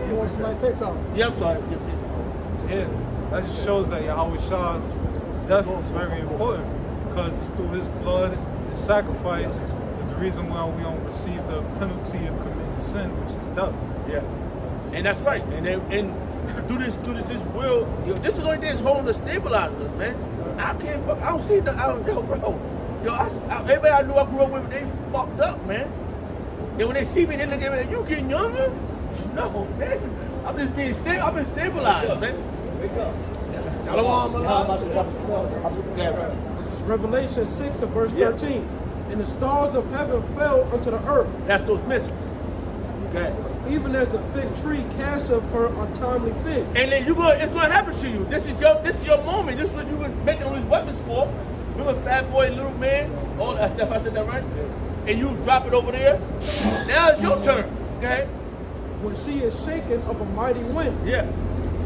You want somebody to say something? Yeah, I'm sorry. You say something. Yeah, that just shows that Yahweh Shah's death is very important because through his blood, his sacrifice is the reason why we don't receive the penalty of committing sin, which is death. Yeah, and that's right. And do this will. This is the only thing that's holding the stabilizers, man. I don't see the. Yo, bro. Yo, everybody I knew I grew up with, they fucked up, man. And when they see me, they look at me like, you getting younger? No, man. I've been stabilized, man. Wake up. This is Revelation 6 and verse 13. And the stars of heaven fell unto the earth. That's those missiles. Okay. Even as a fig tree casteth her untimely figs. And then it's gonna happen to you. This is your moment. This is what you were making all these weapons for. Remember Fat Boy, Little Man? Oh, if I said that right? And you drop it over there. Now it's your turn. Okay. When she is shaken of a mighty wind. Yeah.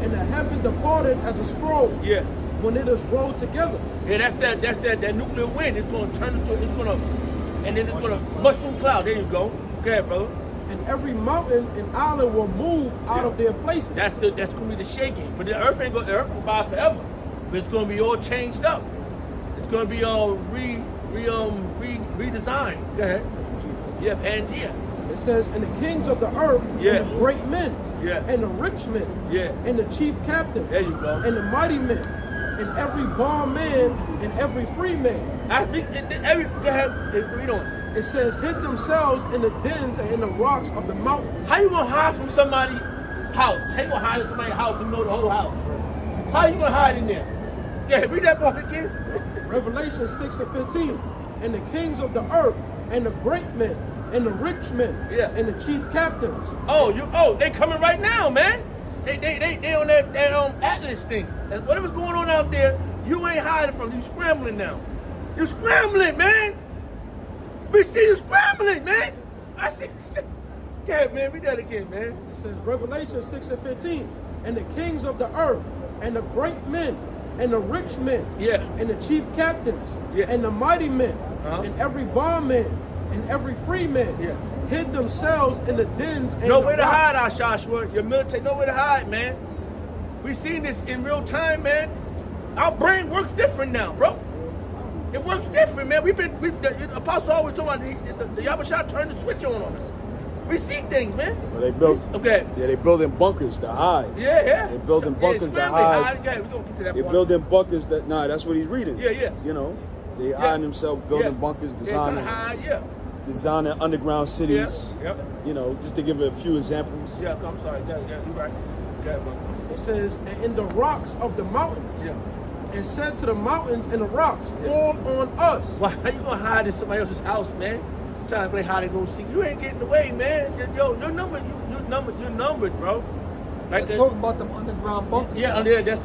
And the heaven departed as a scroll. Yeah. When it is rolled together. Yeah, that's that nuclear wind. It's gonna turn into and then it's gonna mushroom cloud. There you go. Okay, brother. And every mountain and island will move out of their places. That's gonna be the shaking. But the earth will abide forever. But it's gonna be all changed up. It's gonna be all redesigned. Go ahead. Yeah, and yeah. It says, and the kings of the earth, and the great men, and the rich men, and the chief captains, there you go, and the mighty men, and every bondman and every free man. Go ahead, read on. It says, hid themselves in the dens and in the rocks of the mountains. How you gonna hide from somebody's house? How you gonna hide in somebody's house and know the whole house? How you gonna hide in there? Yeah, read that part again. Revelation 6 and 15. And the kings of the earth, and the great men, and the rich men, and the chief captains. They coming right now, man. They on that Atlas thing. And whatever's going on out there, you ain't hiding from. You scrambling now. You scrambling, man. We see you scrambling, man. I see. Yeah, man. Read that again, man. It says Revelation 6 and 15. And the kings of the earth, and the great men, and the rich men, and the chief captains, and the mighty men, and every bondman, and every free man, hid themselves in the dens and nowhere the to rocks. hide, Joshua. Your military, nowhere to hide, man. We seen this in real time, man. Our brain works different now, bro. It works different, man. The apostle always talking about the Yahweh turned the switch on us. We see things, man. Well, they built. Okay. Yeah, they building bunkers to hide. Yeah. They building bunkers to hide. Yeah, we gonna get to that. They point. building bunkers that. Nah, that's what he's reading. Yeah. You know, they hiding themselves, building bunkers, designing. Designing underground cities. Yep. You know, just to give a few examples. Yeah, I'm sorry. Yeah, you're right. Okay, it says, and in the rocks of the mountains. Yeah. And said to the mountains and the rocks, fall on us. Why? How you gonna hide in somebody else's house, man? Trying to play hide and go seek. You ain't getting away, man. Yo, you're numbered, bro. Like let's talk about them underground bunkers. Yeah, that's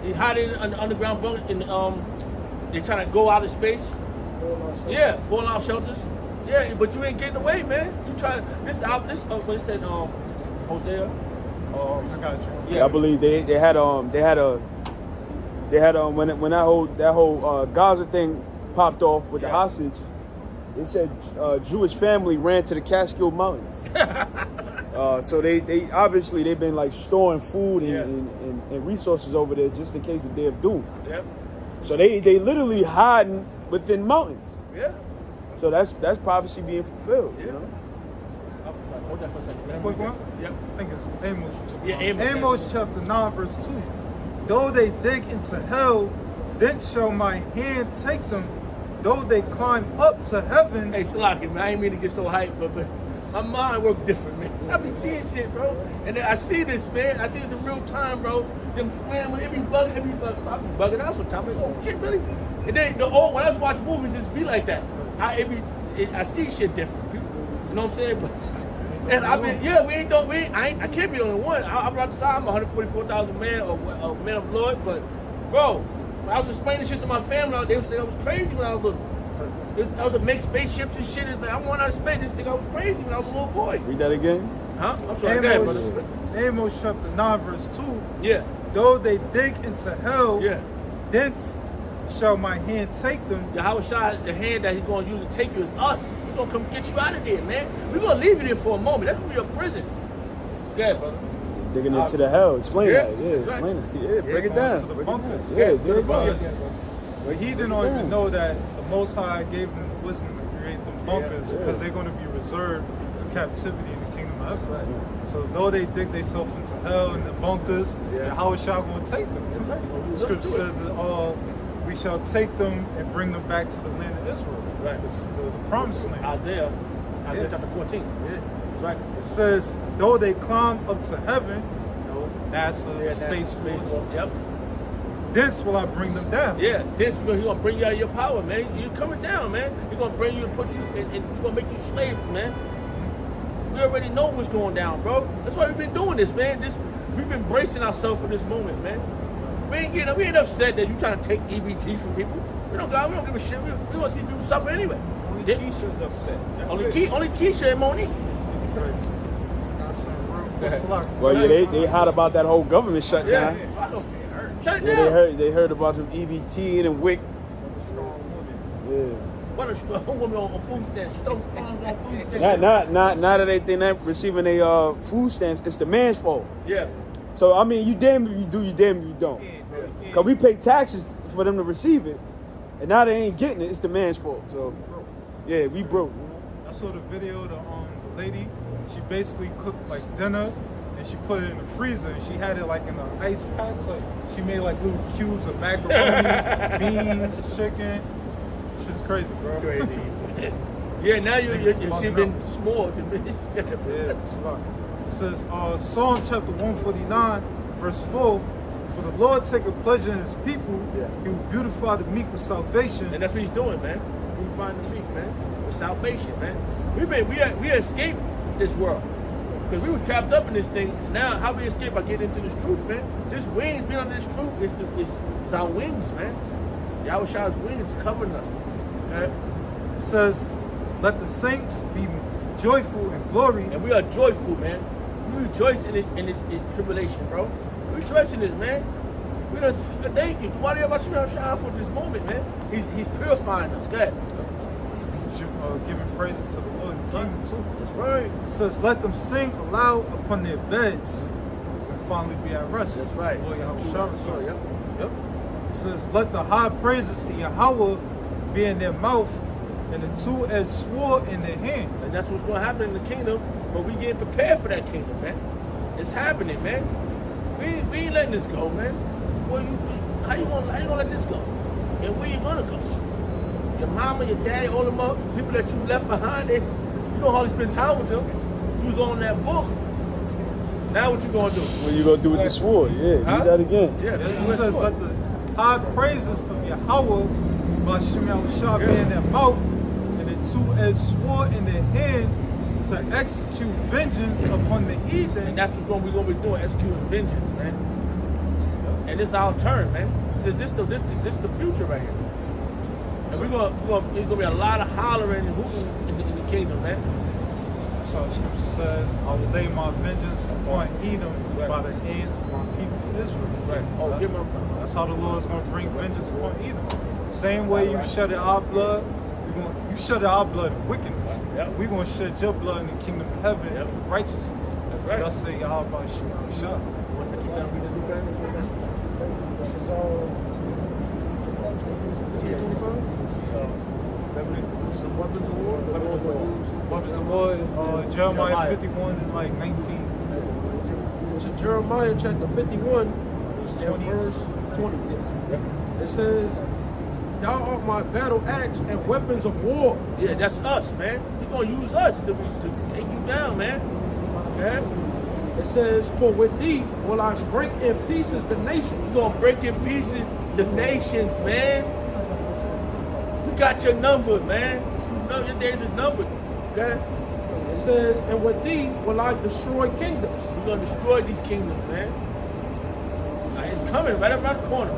You hide in an underground bunker, and they're trying to go out of space. Fallout shelters. Yeah, but you ain't getting away, man. You try what it said, Hosea. I got you. Yeah, I believe they had when that whole Gaza thing popped off with the hostage. They said Jewish family ran to the Catskill Mountains. So they obviously they've been like storing food and resources over there just in case the day of doom. Yep. So they literally hiding within mountains. Yeah. So that's prophecy being fulfilled. Yeah. You know? Hold that for a second. Quick one? Yep. I think it's Amos. Yeah, Amos. Amos chapter 9, verse 2. Though they dig into hell, then shall my hand take them. Though they climb up to heaven. Hey, Salaki, man, I ain't mean to get so hyped, but my mind work different, man. I be seeing shit, bro. And then I see this, man. I see this in real time, bro. Them scrambling, every bug. I be bugging out sometimes. Like, oh, shit, really? And then, when I watch movies, it be like that. I see shit different. You know what I'm saying? But, and I can't be the only one. I'm about to say I'm 144,000 man, a man of Lord, but, bro, when I was explaining shit to my family, they would think I was crazy when I was little. I was to make spaceships and shit. Like, I went out of space. They think I was crazy when I was a little boy. Read that again. Huh? I'm sorry. Amos chapter 9, verse 2. Yeah. Though they dig into hell, thence shall my hand take them. Yahweh Shah, the hand that he's going to use to take you is us. He's going to come get you out of there, man. We're going to leave you there for a moment. That's going to be a prison. Yeah, brother. Digging into the hell. Explain Yeah, that. Yeah, that's explain right. it. Yeah, break it down. To the Break it bunkers. down. Yeah, there it Because goes. the heathen don't even know that the Most High gave them the wisdom to create them bunkers because they're going to be reserved for captivity in the kingdom of heaven. So though they dig themselves into hell in the bunkers, how is y'all going to take them? The scripture says that we shall take them and bring them back to the land of Israel, Right. the promised land. Isaiah chapter 14. Yeah. That's right. It says, though they climb up to heaven, NASA, Space Force, Yep. thence will I bring them down. Yeah, this he's gonna bring you out of your power, man. You're coming down, man. He's gonna bring you and put you, and he's gonna make you slave, man. We already know what's going down, bro. That's why we've been doing this, man. We've been bracing ourselves for this moment, man. We ain't upset that you trying to take EBT from people. We don't give a shit. We want to see people suffer anyway. Only Keisha's upset. Only Keisha and Monique. Well, yeah, they hot about that whole government shutdown. Shut it Yeah, down. they heard about the EBT and WIC. Yeah. What a strong woman on food stamps. She's so strong on food stamps. Not that they think that receiving a food stamps, it's the man's fault. Yeah. So I mean, you damn if you do, you damn if you don't. Cause we pay taxes for them to receive it, and now they ain't getting it. It's the man's fault. So yeah, we broke. I saw the video. The lady, she basically cooked like dinner, and she put it in the freezer, and she had it like in an ice pack. Like she made like little cubes of macaroni, beans, chicken. Shit's crazy, bro. Crazy. Yeah, now you've been small. Yeah, it's a lot. It says Psalm chapter 149, verse 4. For the Lord taketh pleasure in his people, he will beautify the meek with salvation. And that's what he's doing, man. Beautifying the meek, man. With salvation, man. We escaped this world. Because we was trapped up in this thing. Now, how we escape by getting into this truth, man? This wings, being on this truth, is our wings, man. Yahweh Shah's wings is covering us. Okay? It says, let the saints be joyful in glory. And we are joyful, man. We rejoice in this tribulation, bro. We rejoice in this, man. We don't thank you. Why do you have Shah for this moment, man? He's purifying us. Go ahead. Giving praises to the Lord and King too. That's right. It says, let them sing aloud upon their beds and finally be at rest. That's right. Lord Yahweh Shah. Yep. It says, let the high praises of Yahweh be in their mouth and the two-edged sword in their hand. And that's what's going to happen in the kingdom, but we getting prepared for that kingdom, man. It's happening, man. We ain't letting this go, man. How you gonna let this go? And where you gonna go? Your mama, your daddy, all them people that you left behind, you don't hardly spend time with them. You was on that book. Now what you gonna do? What you gonna do with the sword? Yeah, do that again. Yeah, It says, let the high praises of Yahweh by Shemel Shah be in their mouth and the two-edged sword in their hand to execute vengeance upon the heathen. And that's what we're gonna be doing, executing vengeance, man. And this is our turn, man. This the future right here. And there's gonna be a lot of hollering and hooting in the kingdom, man. So the scripture says, I will lay my vengeance upon Edom by the hand of my people Israel. Right. Oh, give him. That's how the Lord is going to bring vengeance upon Edom. Same way you shedded our blood, you shedded our blood in wickedness. Yep. We're going to shed your blood in the kingdom of heaven in righteousness. That's right. Thus say Yahweh Shah. Once I keep down, read this new family. This is all 25. Some weapons of war. Weapons of war, Jeremiah 51 and like 19. So Jeremiah chapter 51 and verse 20. It says, thou art my battle axe and weapons of war. Yeah, that's us, man. He's gonna use us to take you down, man. Yeah. It says, for with thee will I break in pieces the nations. He's gonna break in pieces the nations, man. You got your number, man. Your days is numbered. Okay? It says, and with thee will I destroy kingdoms. We're gonna destroy these kingdoms, man. It's coming right around the corner.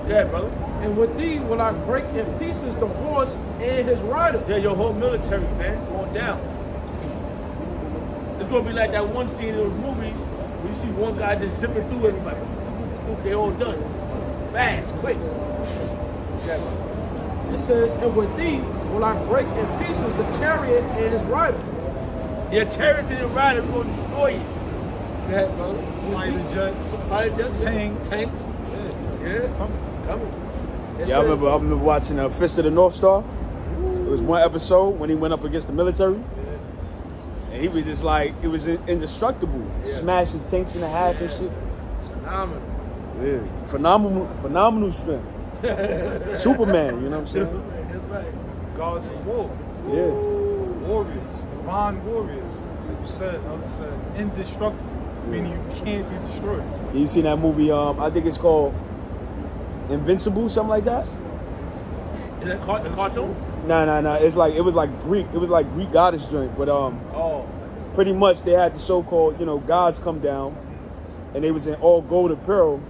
Yeah, brother. And with thee will I break in pieces the horse and his rider. Yeah, your whole military, man, going down. It's gonna be like that one scene in those movies where you see one guy just zipping through everybody. They all done. Fast, quick. It says, and with thee will I break in pieces the chariot and his rider. Yeah, chariot and his rider, we're going to destroy you. Go ahead, brother. Fighter jets, tanks. Yeah. Coming. Yeah, I remember watching Fist of the North Star. It was one episode when he went up against the military. And he was just like, it was indestructible. Smashing tanks in half and shit. Phenomenal. Yeah. Phenomenal strength. Superman, you know what I'm saying? That's right. Gods of war. Yeah. Warriors, divine warriors. Like you said, Elder said, indestructible, meaning you can't be destroyed. You seen that movie? I think it's called Invincible, something like that. Is that the cartoon? Nah. It was like Greek goddess joint, but pretty much they had the so-called gods come down, and they was in all gold apparel,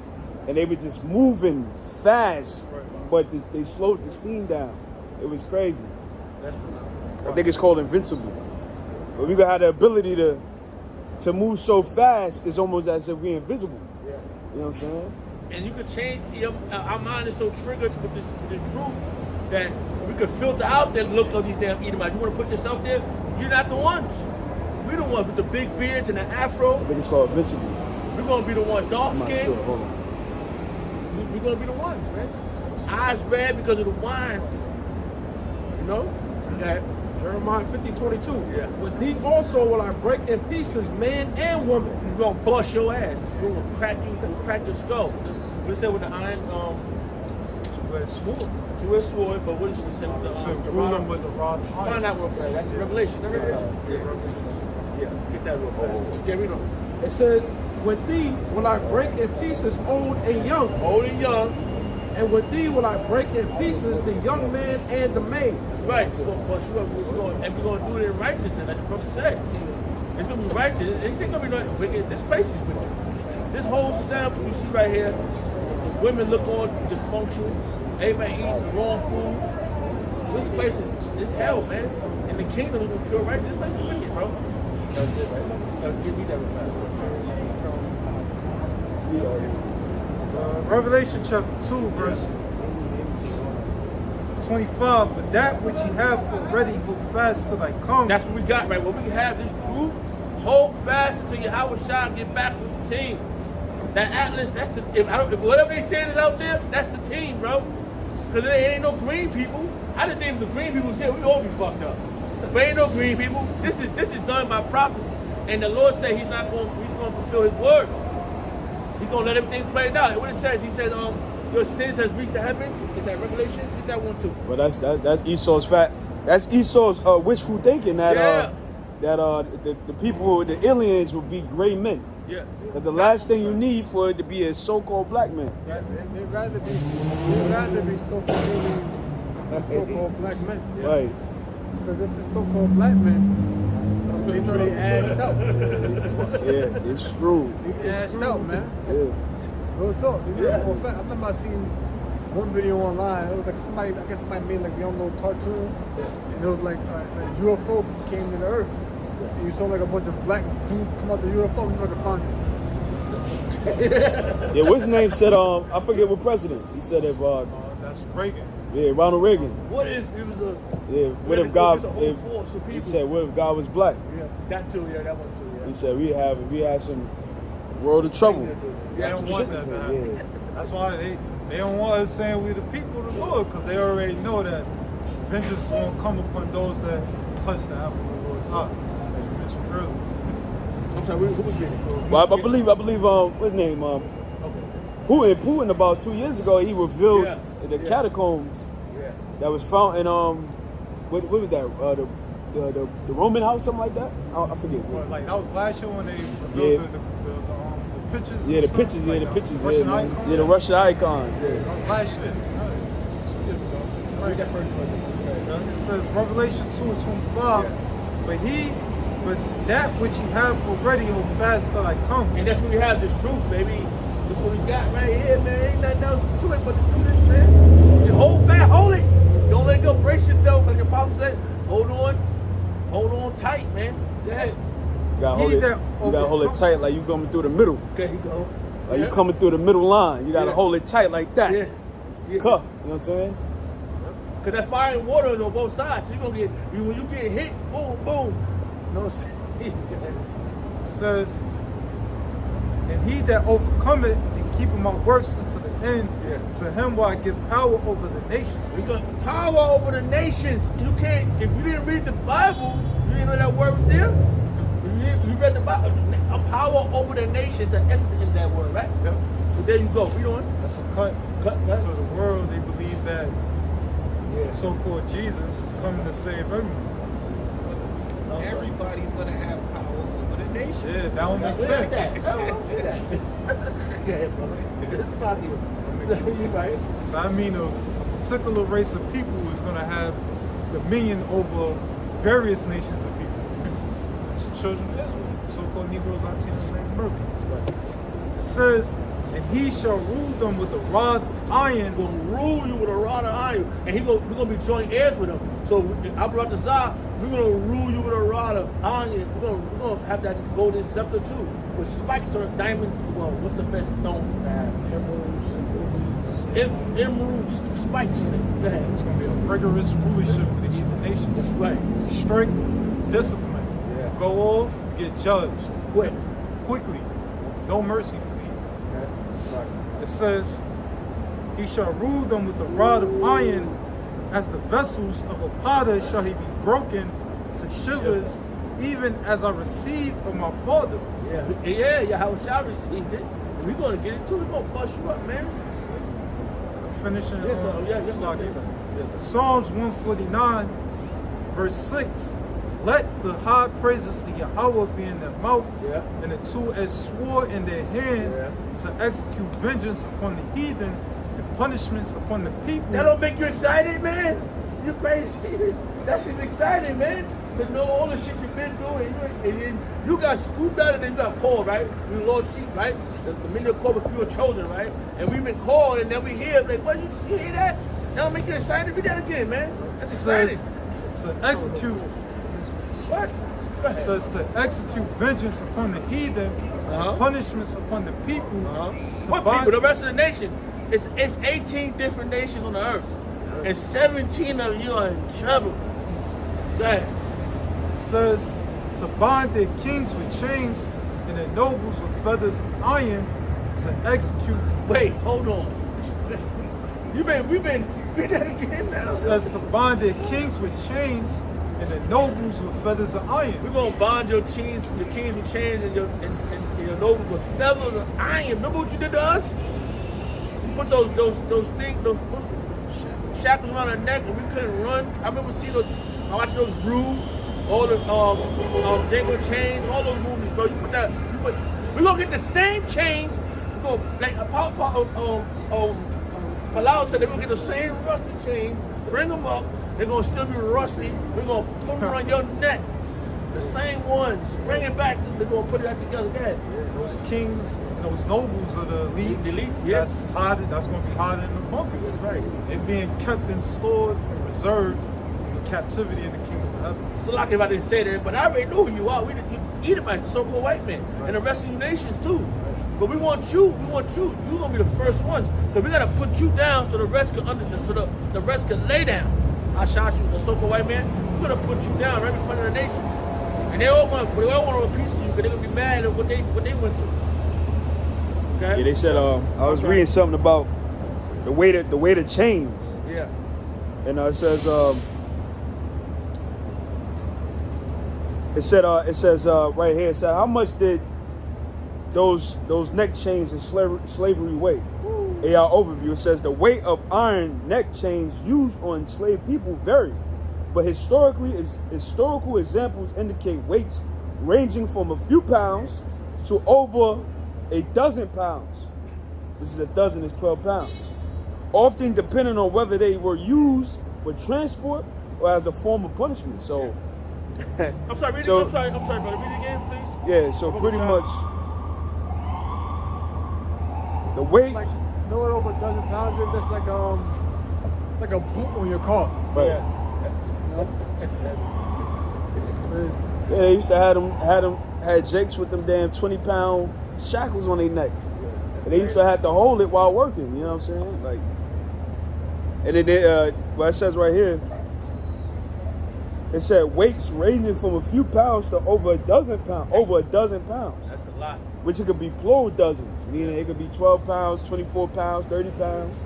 and they were just moving fast, but they slowed the scene down. It was crazy. I think it's called Invincible. But we gonna have the ability to move so fast, it's almost as if we're invisible. Yeah. You know what I'm saying? And you could change our mind is so triggered with this truth that we could filter out that look of these damn Edomites. You want to put yourself there? You're not the ones. We're the ones with the big beards and the afro. I think it's called Invincible. We're gonna be the one dark I'm not skin. sure. Hold on. We're gonna be the ones, man. Eyes red because of the wine. You know? Okay. Jeremiah 50:22. Yeah. With thee also will I break in pieces man and woman. We're gonna bust your ass. We're gonna crack your skull. We said with the iron Two-edged sword. two-edged sword, but what did we say with the Rule them with the rod of iron. Find out real fast. That's Revelation. Yeah, get that real fast. Yeah, we know. It says, with thee will I break in pieces old and young. Old and young. And with thee will I break in pieces the young man and the maid. That's right. We're gonna bust you up. And we're gonna do it in righteousness, like the prophet said. It's gonna be righteous. It's ain't gonna be no wicked. This place is wicked. This whole setup you see right here, the women look all dysfunctional. Everybody eating the wrong food. This place is hell, man. And the kingdom is gonna pure righteous. This place is wicked, bro. That's it, right? Give me that real fast. Revelation chapter 2, verse 25. But that which ye have already hold fast till I come. That's what we got, right? What we have this truth. Hold fast until Yahweh Shah get back with the team. That Atlas, that's the if whatever they saying is out there, that's the team, bro. Cause there ain't no green people. I just think if the green people was here, we'd all be fucked up. But ain't no green people. This is done by prophecy. And the Lord said he's gonna fulfill his word. He's gonna let everything play out. What it says, he said, your sins has reached the heavens. Is that Revelation? Get that one too. But that's Esau's fact. That's Esau's wishful thinking that the people, the aliens, will be gray men. Yeah. Because the last thing you need for it to be a so-called black man. They'd rather be so-called aliens than so-called black men. Yeah. Right. Because if it's so-called black men, they know they assed out. Yeah, they're screwed. They assed out, man. Yeah. Real talk. I remember I seen one video online. It was like somebody made like a young little cartoon. And it was like a UFO came to the earth. And you saw like a bunch of black dudes come out the UFO. It's like a find Yeah, what's his name said, I forget what president. He said if that's Reagan. Yeah, Ronald Reagan. What if it was a what if God he said what if God was black? Yeah, that too, that one too, yeah. He said we had some world of trouble. They don't want that to happen. That's why they don't want us saying we the people of the Lord, because they already know that vengeance is going to come upon those that touch the apple of the Lord's heart, as you mentioned earlier. I'm sorry, who was getting it? Well, I believe what's his name? Putin about 2 years ago, he revealed the catacombs that was found in what was that? The Roman house, something like that? I forget. Well, like that was last year when they revealed the pictures. Yeah, the pictures. Like The pictures. Russian icon. Yeah, the Russian icon. Yeah. Last year. 2 years ago. Right. It says Revelation 2:25. But that which you have already hold fast till I come. And that's what we have, this truth, baby. That's what we got right here, man. Ain't nothing else to it but to do this, man. You hold back, hold it. Don't let it go. Brace yourself, like your papa said. Hold on tight, man. Go ahead. You gotta hold it tight like you coming through the middle. Okay, you go. Like you coming through the middle line. You gotta hold it tight like that. Yeah. Cuff, you know what I'm saying? Because that fire and water is on both sides. So you're going to get, when you get hit, boom, boom. You know what I'm saying? It says, and he that overcometh and keepeth my works unto the end, to him will I give power over the nations. We got power over the nations. You can't, if you didn't read the Bible, you didn't know that word was there? You read the Bible, a power over the nations, an essence in that word, right? Yep. So there you go. We doing? That's a cut. Right? So the world, they believe that so-called Jesus is coming to save everyone. Everybody's gonna have power over the nation. Yeah, that don't make sense. I don't see that. Go ahead, brother. It's not you. Right? So I mean, a particular race of people is gonna have dominion over various nations of people. It's the children of Israel, so-called Negroes, Latinos, and Americans. It says, and he shall rule them with a rod of iron. Will rule you with a rod of iron, and we're gonna be joint heirs with him. So Abu Zah, we're gonna rule you with a rod of iron. We're gonna have that golden scepter too, with spikes or diamond. Well, what's the best stones to have? Emerald spikes in it. Go ahead. It's going to be a rigorous rulership for the heathen nations. That's right. Strict discipline. Yeah. Go off, get judged. Quickly. No mercy for the heathen. Right. It says, he shall rule them with the rod of iron, as the vessels of a potter shall he be broken to shivers, even as I received of my father. Yeah, how shall I received it? And we're gonna get it too. We're gonna bust you up, man. Finishing Yes, Psalms 149, verse 6. Let the high praises of Yahweh be in their mouth, and the two-edged sword in their hand, to execute vengeance upon the heathen and punishments upon the people. That don't make you excited, man? You crazy? That's just exciting, man. To know all the shit you've been doing. And you got scooped out and then you got called, right? We lost sheep, right? The minute you called, a few chosen, right? And we've been called and then we hear, like, what, you hear that? That don't make you excited? Read that again, man. That's exciting. To execute. What? It says to execute vengeance upon the heathen, and punishments upon the people. What people? The rest of the nation. It's 18 different nations on the earth. And 17 of you are in trouble. Go ahead. It says to bind their kings with chains and their nobles with feathers of iron, to execute. Wait, hold on. We've been read that again now. It says to bind their kings with chains and the nobles with feathers of iron. We're gonna bond your kings with chains and your nobles with feathers of iron. Remember what you did to us? You put those shackles around our neck and we couldn't run. I remember seeing those. I watched those Brew, all the Django chains, all those movies, bro. We're gonna get the same chains. We're gonna like Palau said that we'll get the same rusty chain, bring them up. They're gonna still be rusty. We're gonna put them around your neck. The same ones. Bring it back. They're gonna put it back together. Go ahead. Those kings, those nobles of the elites, that's hiding. That's gonna be hiding in the bunkers. That's right. They're being kept and stored and reserved for captivity in the kingdom of heaven. So like if I didn't say that, but I already knew who you are. You Edomites, so-called white men, and the rest of you nations too. But we want you. You're gonna be the first ones. Because we gotta put you down so the rest can the rest can lay down. I shot you, the so-called white man. We're gonna put you down right in front of the nation. And they all want a piece of you because they're gonna be mad at what they went through. Okay? Yeah, they said I was reading something about the way the chains. Yeah. And it says right here, it said how much did those neck chains in slavery weigh? AR overview, it says the weight of iron neck chains used on enslaved people vary, but historical examples indicate weights ranging from a few pounds to over a dozen pounds. This is a dozen is 12 pounds. Often depending on whether they were used for transport or as a form of punishment. So I'm sorry, brother. Read it again, please. Yeah, so pretty much the weight. Like, no over a dozen pounds, if that's like a boot on your car. Right. Yeah. Yeah, they used to had Jakes with them damn 20-pound shackles on their neck. And they used to have to hold it while working, you know what I'm saying? Like, And then well, it says right here, it said weights ranging from a few pounds to over a dozen pounds. That's a lot. Which it could be plural dozens, meaning it could be 12 pounds, 24 pounds, 30 pounds.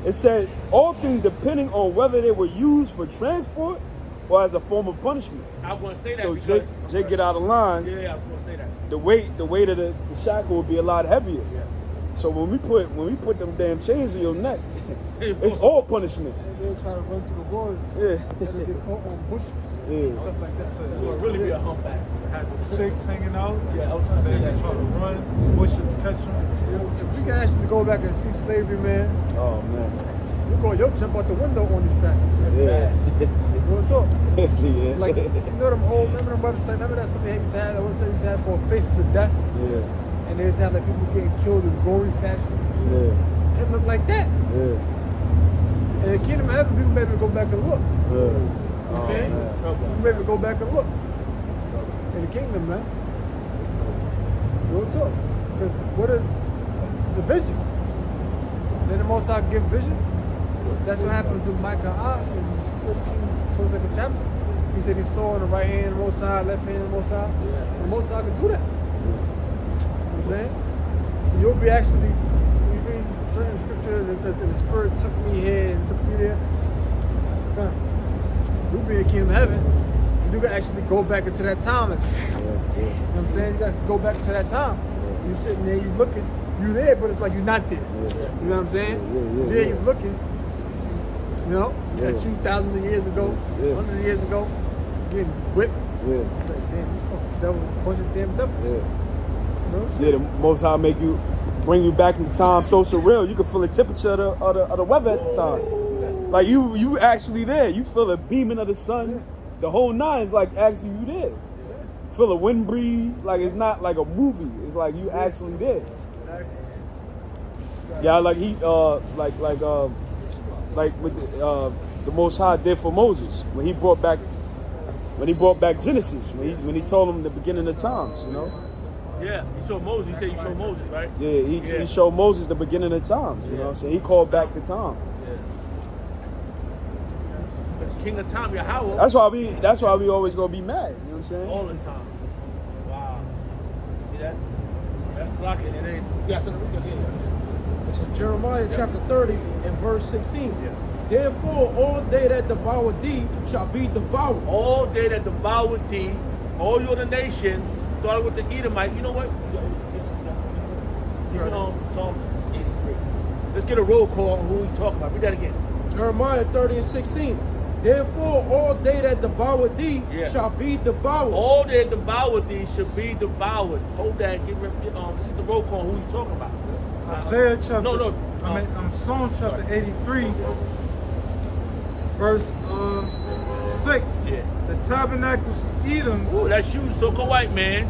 It said all things depending on whether they were used for transport or as a form of punishment. I was going to say that. So because, Jake get out of line. Yeah, I was going to say that. The weight of the shackle would be a lot heavier. Yeah. So when we put them damn chains in your neck, it's all punishment. They'll try to run through the woods. Yeah. And they get caught on bushes. Yeah. Stuff like that. So It would really be a humpback. had the sticks hanging out. Yeah, I was trying to say Saying they that. try to run, bushes catch them. If we can actually go back and see slavery, man, Oh man. you'll jump out the window on this track. Yeah. Real talk. Yeah. Like, you know them old, remember them brothers say, remember that stuff they used to have, I would say used to have called Faces of Death? Yeah. And they used to have like people getting killed in gory fashion. Yeah. It looked like that. Yeah. And the Kingdom of Heaven, people maybe go back and look. Yeah. You know what I'm saying? man. You maybe go back and look. In the kingdom, man. Real talk. Because what is, it's a vision. Then the Most High give visions. That's what happens with Micah in 1 Kings 22nd chapter. He said he saw on the right hand of the Most High, left hand of the Most High. So the Most High can do that. You know what I'm saying? So you'll be actually, you read certain scriptures and said that the Spirit took me here and took me there. Okay. You'll be in the kingdom of heaven. And you can actually go back into that time. And, you know what I'm saying? You got to go back to that time. You're sitting there, you looking, you there, but it's like you're not there. You know what I'm saying? Yeah. You're looking. You know, at you thousands of years ago, hundreds of years ago, getting whipped. Yeah. Like, damn, these fucking devils, a bunch of damn devils. Yeah. You know? Yeah, the Most High bring you back in time so surreal. You can feel the temperature of the weather at the time. Like you actually there. You feel the beaming of the sun. The whole nine is like actually you there. Feel a wind breeze. Like it's not like a movie. It's like you actually there. Yeah, like he like with the Most High did for Moses when he brought back Genesis when he told him the beginning of times, you know. Yeah, he showed Moses. You said you showed Moses, right? Yeah, he showed Moses the beginning of times, you know. So he called back the time. Yeah. But King of Time, Yahweh. That's why we always gonna be mad. You know what I'm saying? All the time. Wow. See that? That's like it. And then you got something we can get. This is Jeremiah chapter 30 and verse 16. Yeah. Therefore, all they that devour thee shall be devoured. All day that devoured thee, all you other nations, started with the Edomite. You know what? Even on Psalm 83. Let's get a roll call on who he's talking about. We got to get Jeremiah 30 and 16. Therefore, all they that devour thee shall be devoured. all day that devoured thee should be devoured. Hold that. Get this is the roll call on who he's talking about. Isaiah chapter, No. Psalm chapter 83, verse 6. Yeah. The tabernacles of Edom Ooh, that's you, so-called white man.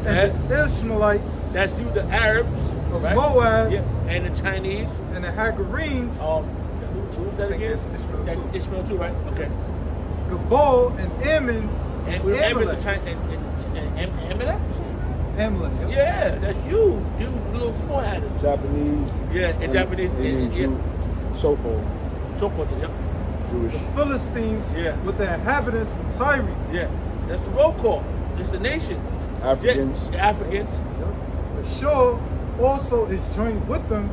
and the Ishmaelites That's you, the Arabs, of right? Moab Yeah. And the Chinese. and the Hagarenes, Who's that again? That's Ishmael That's too. Ishmael too, right? Okay. Gabal and Ammon, And Amalek. Amalek? Amalek. Yep. Yeah, that's you. You little small hatters. Japanese. Yeah, and Japanese. And so-called So-called, yeah. Jewish. The Philistines Yeah. with the inhabitants of Tyre. Yeah. That's the roll call. It's the nations. Africans. Yeah, Africans. The shore also is joined with them.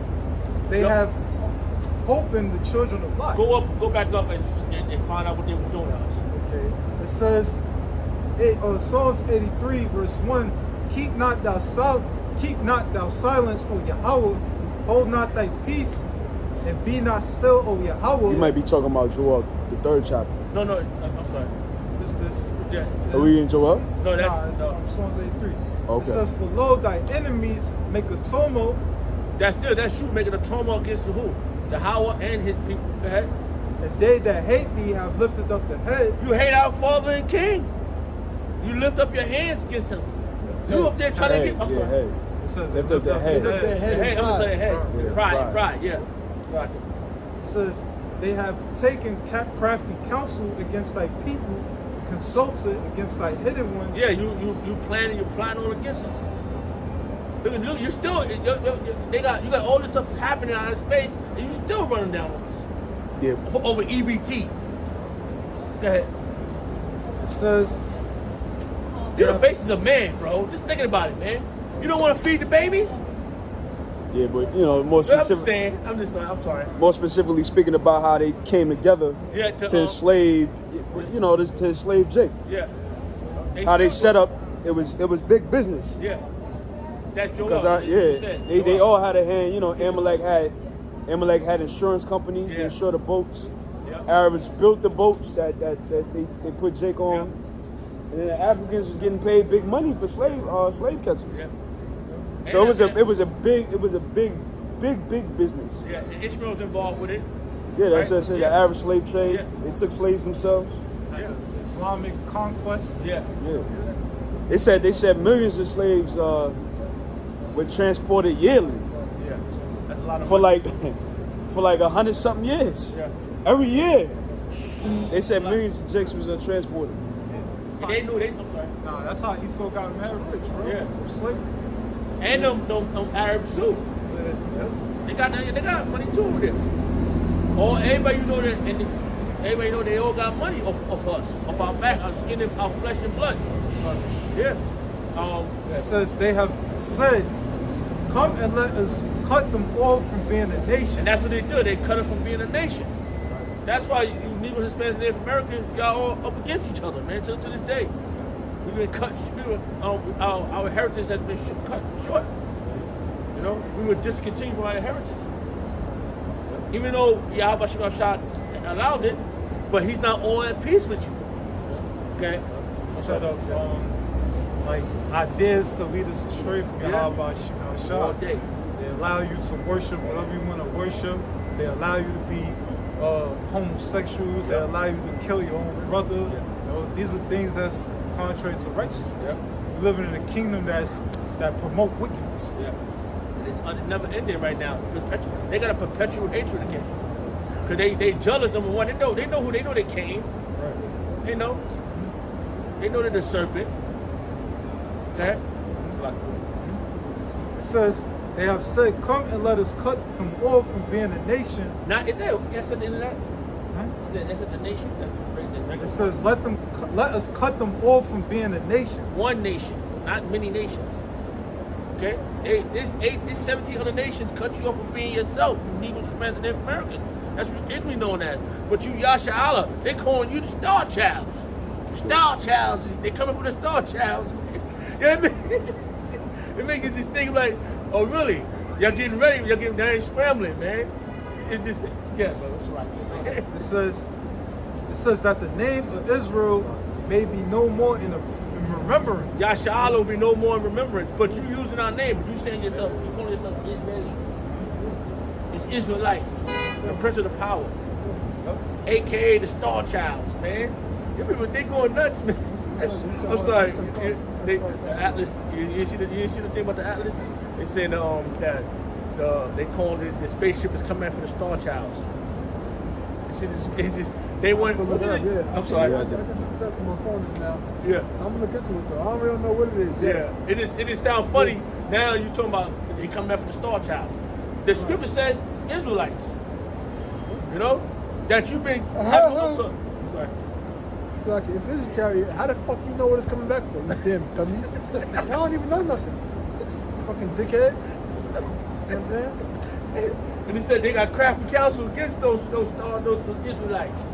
They Yep. have hope in the children of light. Go back up and find out what they were doing to us. Okay. It says, Psalms 83, verse 1, keep not thou silence, O Yahweh, hold not thy peace, and be not still, O Yahweh. You might be talking about Joel, the 3rd chapter. No, I'm sorry. This. Yeah. Are we in Joel? No, Nah, that's it's no. Psalms 83. Okay. It says, for lo, thy enemies make a tumult, That's you making a turmoil against the who? The Howard and his people. Go ahead. and they that hate thee have lifted up the head. You hate our father and king. You lift up your hands against him. You up there trying to get. I'm sorry. Hey. It says, Lift up their head. Lift up their head. Hey, I'm gonna say hey. Yeah, Pride, pride. yeah. Pride. It says, they have taken crafty counsel against thy people, consulted against thy hidden ones. Yeah, you planning all against us. Look, you got all this stuff happening out in space, and you still running down on us. over EBT. Go ahead. It says You're the basis of man, bro. Just thinking about it, man. You don't want to feed the babies? Yeah, but you know, more specific. I'm sorry. More specifically speaking about how they came together to enslave, you know, to enslave Jake. Yeah. How they set up, it was big business. Yeah. That's Joel. They all had a hand. You know, Amalek had insurance companies. They insured the boats. Yeah. Arabs built the boats that they put Jake on, and then the Africans was getting paid big money for slave catchers. Yeah. So it was a big business. Yeah, and Ishmael's involved with it. Yeah, that's what I said. The Arab slave trade. Yeah. They took slaves themselves. Yeah. Islamic conquest. Yeah. Yeah. They said millions of slaves were transported yearly. Yeah. That's a lot of for money. for 100-something years. Yeah. Every year. They said millions of Jakes was transported. See, they knew I'm sorry. Nah, that's how Esau got mad rich, bro. Yeah. Slavery. And them Arabs too. Yeah. They got money too with them. Everybody know that, and everybody know they all got money off us, off our back, our skin, and our flesh and blood. Yeah. It says they have said, "Come and let us cut them off from being a nation." And that's what they do. They cut us from being a nation. That's why you Negroes, Hispanics, and Native Americans, y'all all up against each other, man. To this day, we've been cut. Our heritage has been cut short. You know, we would discontinue from our heritage. Even though Yahweh Shah allowed it, but he's not all at peace with you. Okay? Set up like ideas to lead us astray from Yahweh Shah. All day. They allow you to worship whatever you want to worship. They allow you to be homosexual. They allow you to kill your own brother. You know, these are things that's contrary to righteousness. We're living in a kingdom that promote wickedness. Yeah. It's never ending right now. They got a perpetual hatred against you. Because they jealous, number one. They know they came. Right. They know they're the serpent. Okay? It says, they have said, "Come and let us cut them off from being a nation." Now, is that at the end of that? Huh? Is that the nation? That's right. It says, let us cut them off from being a nation. One nation, not many nations. Okay? This 17 other nations cut you off from being yourself. You Negroes, Hispanics, and Native Americans. That's what English known as. But you Yasha Allah, they calling you the Star Childs. The Star Childs, they coming from the Star Childs. You know what I mean? It makes you just think like, oh really? Y'all getting ready, y'all ain't scrambling, man. It's just, yeah, bro, it's right. It says that the name of Israel may be no more in remembrance. Yasha Allah will be no more in remembrance. But you using our name, but you saying yourself, you calling yourself Israelis. It's Israelites, the Prince of the Power. AKA the Star Childs, man. You people, they going nuts, man. I'm sorry. The Atlas, you see the thing about the Atlas? They saying that they call it the spaceship is coming for the Star Childs. It's just they want. I'm sorry. I just looked up on my phone just now. Yeah. I'm gonna look into it though. I don't really know what it is. Yeah. It just sounds funny. Now you talking about they come back for the Star Childs. The scripture says Israelites. You know that you've been. Sorry. It's like if it's a chariot, how the fuck you know what it's coming back for? You damn dummies. I don't even know nothing. Fucking dickhead. You know what I'm saying? And he said they got crafty counsel against those Israelites.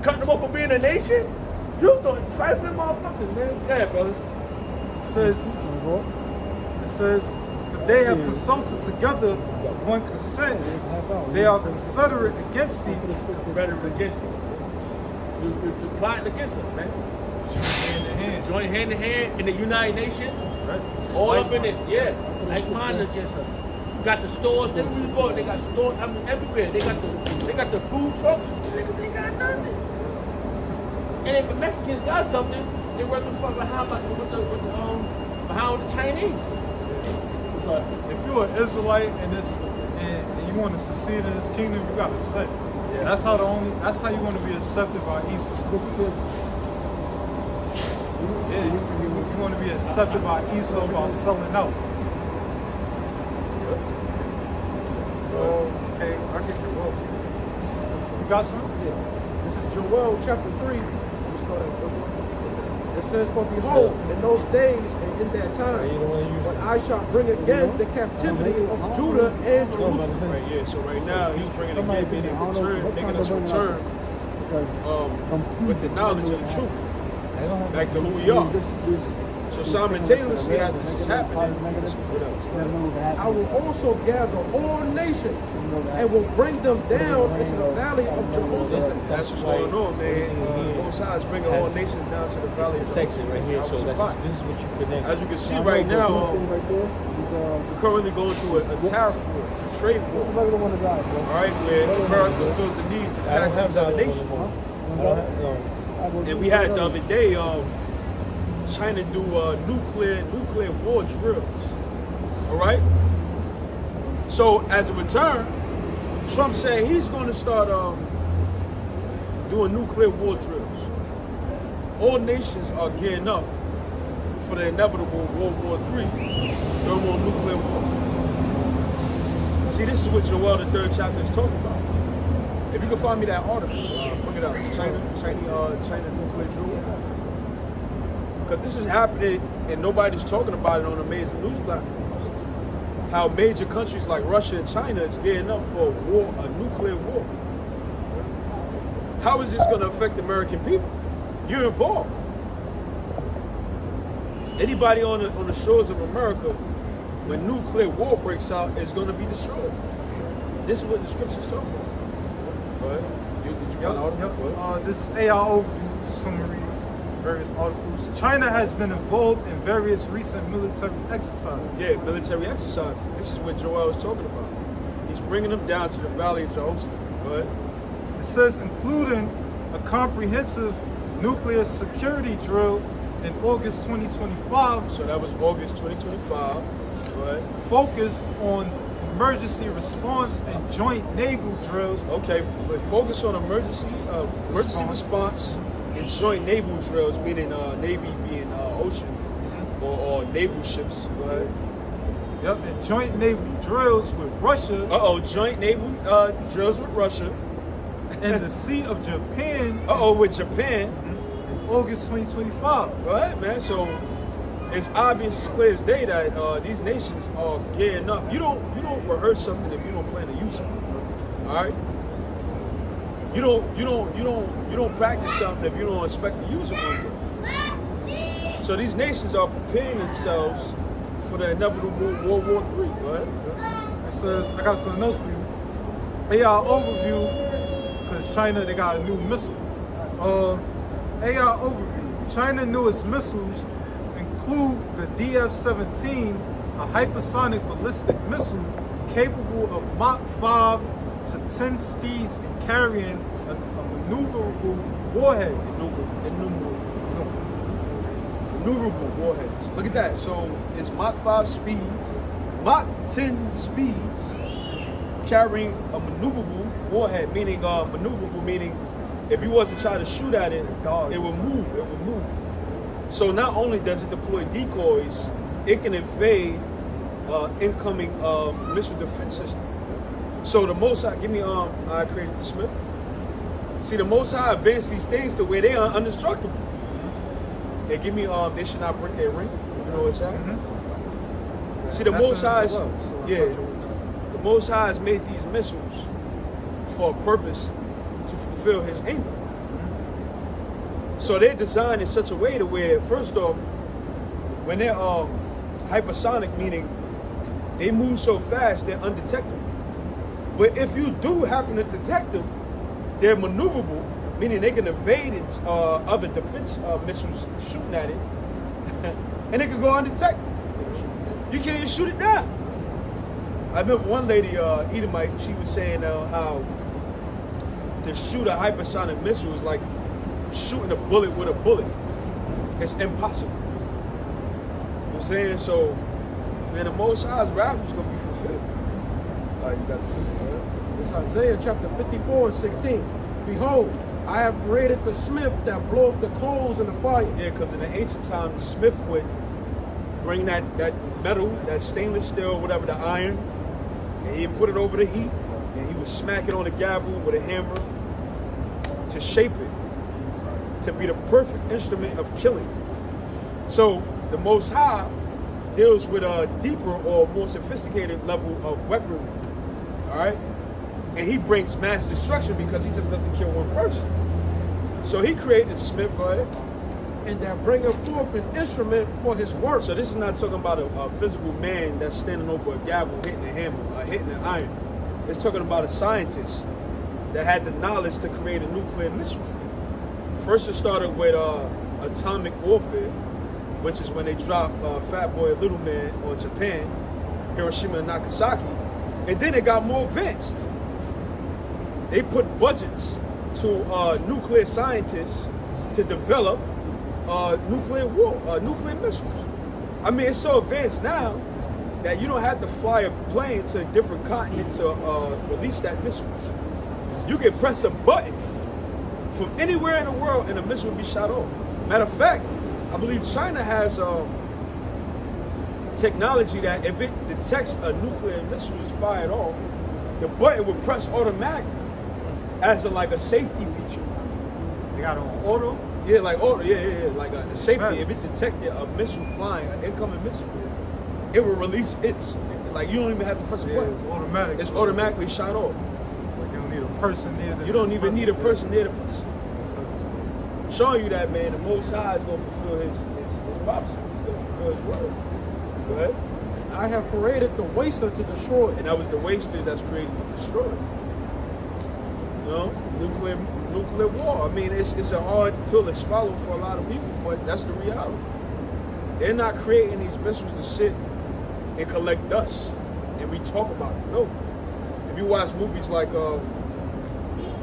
Cutting them off from being a nation? You some trifling motherfuckers, man. Yeah, brothers. It says, for they have consulted together with one consent. They are confederate against thee. Confederate against thee. You're plotting against us, man. Hand in hand. Join hand in hand in the United Nations. Right. All like up in it, yeah. Like mine against us. Got the stores, everywhere you go, they got stores, I mean everywhere. They got the food trucks, they got nothing. And if the Mexicans got something, they work the fuck behind the Chinese. So, if you're an Israelite and you want to succeed in this kingdom, you gotta say. Yeah. That's how you want to be accepted by Esau. Yeah, you want to be accepted by Esau by selling out. Okay, I get you. got some? Yeah. This is Joel chapter 3. Let me start at verse 1. It says, For behold, in those days and in that time, when I shall bring again the captivity of Judah and Jerusalem. Right, yeah. So right now he's bringing again, meaning return, making us return with the knowledge of the truth, back to who we are. So simultaneously as this is happening, what else? I will also gather all nations and will bring them down into the valley of Jehoshaphat. That's what's going on, man. Most High is bringing all nations down to the valley of Jehoshaphat right here. So this is what you connect. As you can see right now, we're currently going through a tariff war, a trade war. All right, where America feels the need to tax these other nations. And we had the other day, China do nuclear war drills. All right. So as a return, Trump said he's going to start doing nuclear war drills. All nations are gearing up for the inevitable World War III, thermonuclear war. See, this is what Joel the 3rd chapter is talking about. If you can find me that article, look it up. China nuclear drill. Because this is happening and nobody's talking about it on a major news platform. How major countries like Russia and China is gearing up for a war, a nuclear war. How is this going to affect American people? You're involved. Anybody on the shores of America, when nuclear war breaks out, is going to be destroyed. This is what the scriptures talk about. Did you find out? This is AR overview summary. Various articles. China has been involved in various recent military exercises. Yeah, military exercises. This is what Joel was talking about. He's bringing them down to the valley of Jehoshaphat. Go ahead. It says, including a comprehensive nuclear security drill in August 2025. So that was August 2025. Go ahead. Focus on emergency response and joint naval drills. Okay, but focus on emergency response and joint naval drills, meaning Navy being ocean or naval ships. Go ahead. Yep, and joint naval drills with Russia. Joint naval drills with Russia. In the Sea of Japan. With Japan. In August 2025. Go ahead, man. So it's obvious, it's clear as day that these nations are gearing up. You don't rehearse something if you don't plan to use it. All right. You don't practice something if you don't expect to use it one day. So these nations are preparing themselves for the inevitable World War III. Right? It says, I got some notes for you. AR overview, because China, they got a new missile. AR overview. China's newest missiles include the DF-17, a hypersonic ballistic missile capable of Mach 5 to 10 speeds and carrying a maneuverable warhead. Maneuverable warheads. Look at that. So it's Mach 5 speeds, Mach 10 speeds, carrying a maneuverable warhead. Meaning maneuverable meaning if you was to try to shoot at it, it would move. It would move. So not only does it deploy decoys, it can invade incoming missile defense system. So the Most High, I created the Smith. See, the Most High advanced these things to where they are indestructible. They give me, they should not break their ring. You know what's that? Mm-hmm. See, the Most High is, the Most High has made these missiles for a purpose to fulfill His aim. So they're designed in such a way to where, first off, when they're hypersonic, meaning they move so fast, they're undetectable. But if you do happen to detect them, they're maneuverable, meaning they can evade other defense missiles shooting at it, and it can go undetected. You can't even shoot it down. I remember one lady, Edomite, she was saying how to shoot a hypersonic missile is like shooting a bullet with a bullet. It's impossible. You know what I'm saying? So, man, the Most High's wrath is going to be fulfilled. All right, you got it. It's Isaiah chapter 54 and 16. Behold, I have created the smith that bloweth the coals in the fire. Yeah, because in the ancient time, the smith would bring that metal, that stainless steel, whatever, the iron, and he'd put it over the heat, and he would smack it on the gavel with a hammer, to shape it, to be the perfect instrument of killing. So the Most High deals with a deeper or more sophisticated level of weaponry, all right? And he brings mass destruction because he just doesn't kill one person. So he created Smith, go ahead. And that bringeth forth an instrument for his work. So this is not talking about a physical man that's standing over a gavel, hitting a hammer, hitting an iron. It's talking about a scientist that had the knowledge to create a nuclear missile. First it started with atomic warfare, which is when they dropped Fat Boy Little Man on Japan, Hiroshima and Nagasaki. And then it got more advanced. They put budgets to nuclear scientists to develop nuclear missiles. I mean, it's so advanced now that you don't have to fly a plane to a different continent to release that missile. You can press a button from anywhere in the world and a missile will be shot off. Matter of fact, I believe China has technology that if it detects a nuclear missile is fired off, the button will press automatically as like a safety feature. They got it on auto? Yeah, like auto, yeah. Like a safety. Right. If it detected a missile flying, an incoming missile, it will release its, like you don't even have to press a button. It's automatic. It's automatically shot off. Like you don't need a person near the You don't even need a person near the person. Showing you that, man, the Most High is going to fulfill his prophecy. He's going to fulfill his word. Go ahead. I have created the waster to destroy. And that was the waster that's created to destroy. You know, nuclear war. I mean, it's a hard pill to swallow for a lot of people, but that's the reality. They're not creating these missiles to sit and collect dust, and we talk about it. No. If you watch movies like,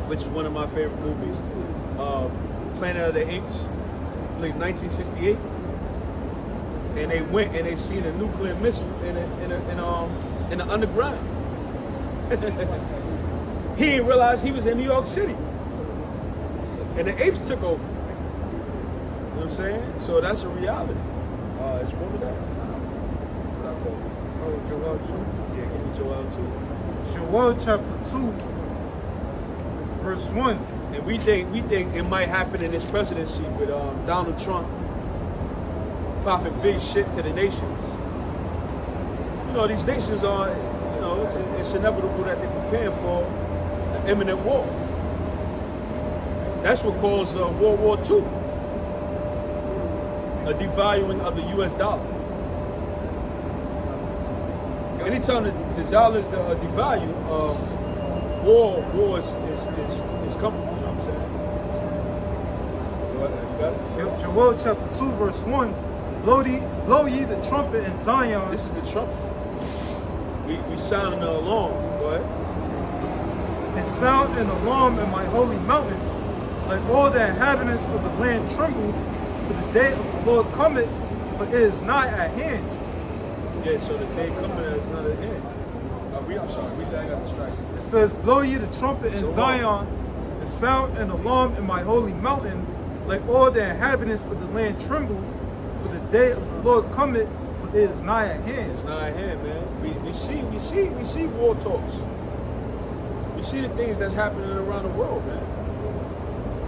which is one of my favorite movies, Planet of the Apes, like 1968, and they went and they seen a nuclear missile in the underground. He didn't realize he was in New York City, and the apes took over. You know what I'm saying? So that's a reality. It's one of that. What I call it? Joel 2. Yeah, give me Joel 2. Joel chapter 2, verse 1. And we think it might happen in this presidency with Donald Trump popping big shit to the nations. You know, these nations are, you know, it's inevitable that they're preparing for an imminent war. That's what caused World War II, a devaluing of the U.S. dollar. Anytime the dollar is devalued, war is coming. You know what I'm saying? Yep, Joel chapter 2, verse 1. Blow ye the trumpet in Zion. This is the trumpet. We sounding the alarm. Go ahead. And sound an alarm in my holy mountain. Like all the inhabitants of the land tremble, for the day of the Lord cometh, for it is nigh at hand. Yeah, so the day coming is not at hand. I'm sorry, I got distracted. It says, blow ye the trumpet in Zion, and sound an alarm in my holy mountain, like all the inhabitants of the land tremble, for the day of the Lord cometh, for it is nigh at hand. It's nigh at hand, man. We see war talks. We see the things that's happening around the world, man.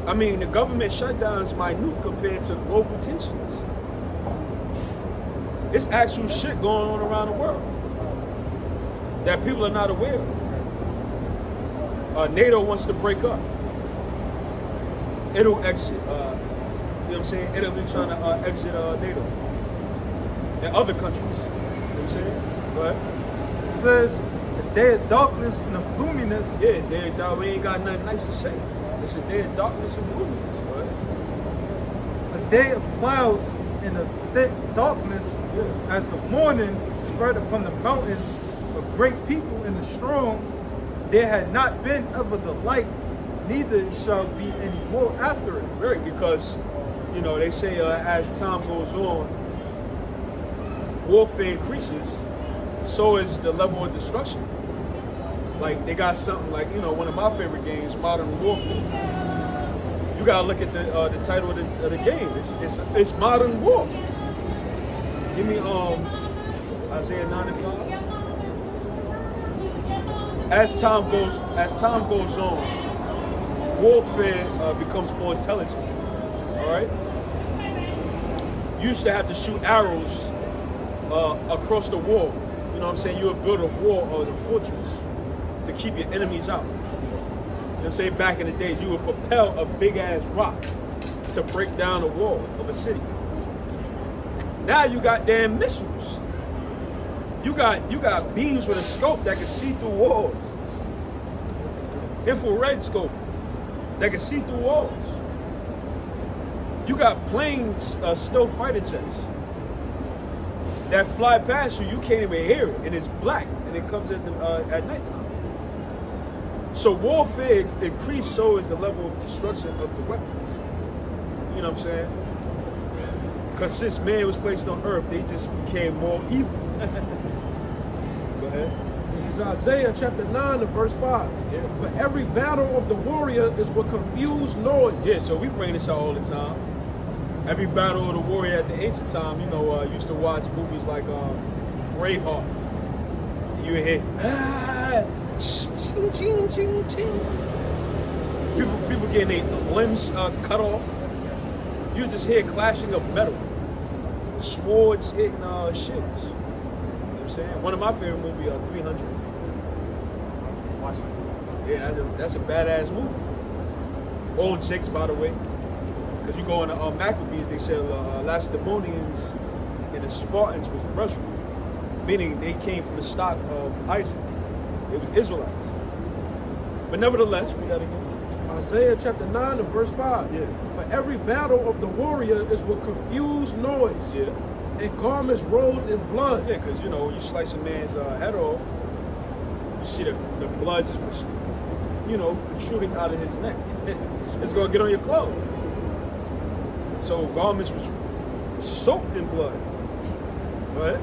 I mean, the government shutdown is minute compared to global tensions. It's actual shit going on around the world that people are not aware of. NATO wants to break up. It'll exit. You know what I'm saying? Italy trying to exit NATO. And other countries. You know what I'm saying? Go ahead. It says, the day of darkness and of gloominess. Yeah, day of dark. We ain't got nothing nice to say. It's a day of darkness and gloominess. Go ahead. A day of clouds and of thick darkness, as the morning spread upon the mountains of great people and the strong. There had not been ever the light, neither shall be any more after it. Right, because, you know, they say as time goes on, warfare increases, so is the level of destruction. Like, they got something like, you know, one of my favorite games, Modern Warfare. You gotta look at the title of the game. It's Modern War. Give me Isaiah 9:5. As time goes on, warfare becomes more intelligent. All right? You used to have to shoot arrows across the wall. You know what I'm saying? You would build a wall or a fortress to keep your enemies out. You know what I'm saying? Back in the days, you would propel a big-ass rock to break down a wall of a city. Now you got damn missiles. You got beams with a scope that can see through walls. Infrared scope that can see through walls. You got planes, stealth fighter jets that fly past you. You can't even hear it, and it's black, and it comes at nighttime. So warfare increased, so is the level of destruction of the weapons. You know what I'm saying? Because since man was placed on earth, they just became more evil. Go ahead. This is Isaiah chapter 9 and verse 5. Yeah. For every battle of the warrior is with confused noise. Yeah, so we bring this out all the time. Every battle of the warrior at the ancient time, you know, used to watch movies like Braveheart. You would hear, ching, ching, ching, ching. People getting their limbs cut off. You just hear clashing of metal. Swords hitting shields. You know what I'm saying? One of my favorite movies, 300. Yeah, that's a badass movie. Old chicks, by the way. Because you go in the Maccabees, they said Lacedaemonians and the Spartans was Russian, meaning they came from the stock of Isaac. It was Israelites. But nevertheless, we gotta go. Isaiah chapter 9 and verse 5. Yeah. For every battle of the warrior is with confused noise. Yeah. And garments rolled in blood. Yeah, because, you know, when you slice a man's head off, you see the blood just, you know, protruding out of his neck. It's going to get on your clothes. So garments was soaked in blood. Right?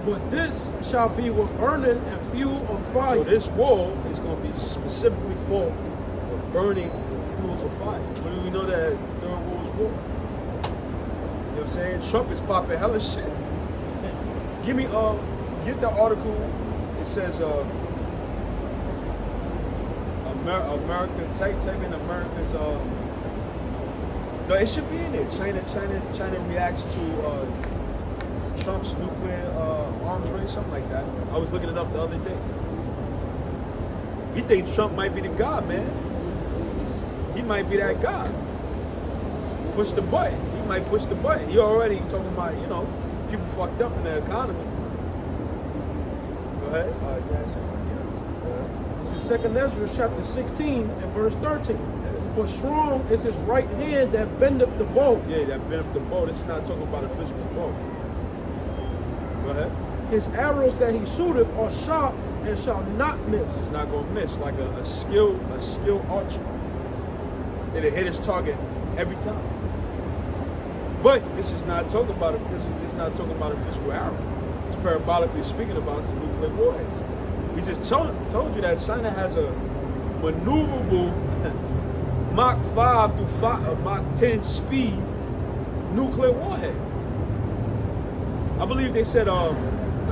But this shall be with burning and fuel of fire. So this wall is going to be specifically for burning and fuel of fire. When do we know that during World War? You know what I'm saying? Trump is popping hella shit. Give me, get the article. It says, America, type in America's, no, it should be in there. China reacts to Trump's nuclear arms race, something like that. I was looking it up the other day. You think Trump might be the guy, man? He might be that guy. Push the button. He might push the button. He already talking about, you know, people fucked up in the economy. Go ahead. This is 2 Ezra chapter 16 and verse 13. For strong is his right hand that bendeth the bow. Yeah, that bendeth the bow. This is not talking about a physical bow. Go ahead. His arrows that he shooteth are sharp and shall not miss. It's not gonna miss, like a skilled archer. It'll hit his target every time. But this is not talking about a physical. It's not talking about a physical arrow. It's parabolically speaking about the nuclear warheads. We just told you that China has a maneuverable Mach 5 to Mach 10 speed nuclear warhead. I believe they said a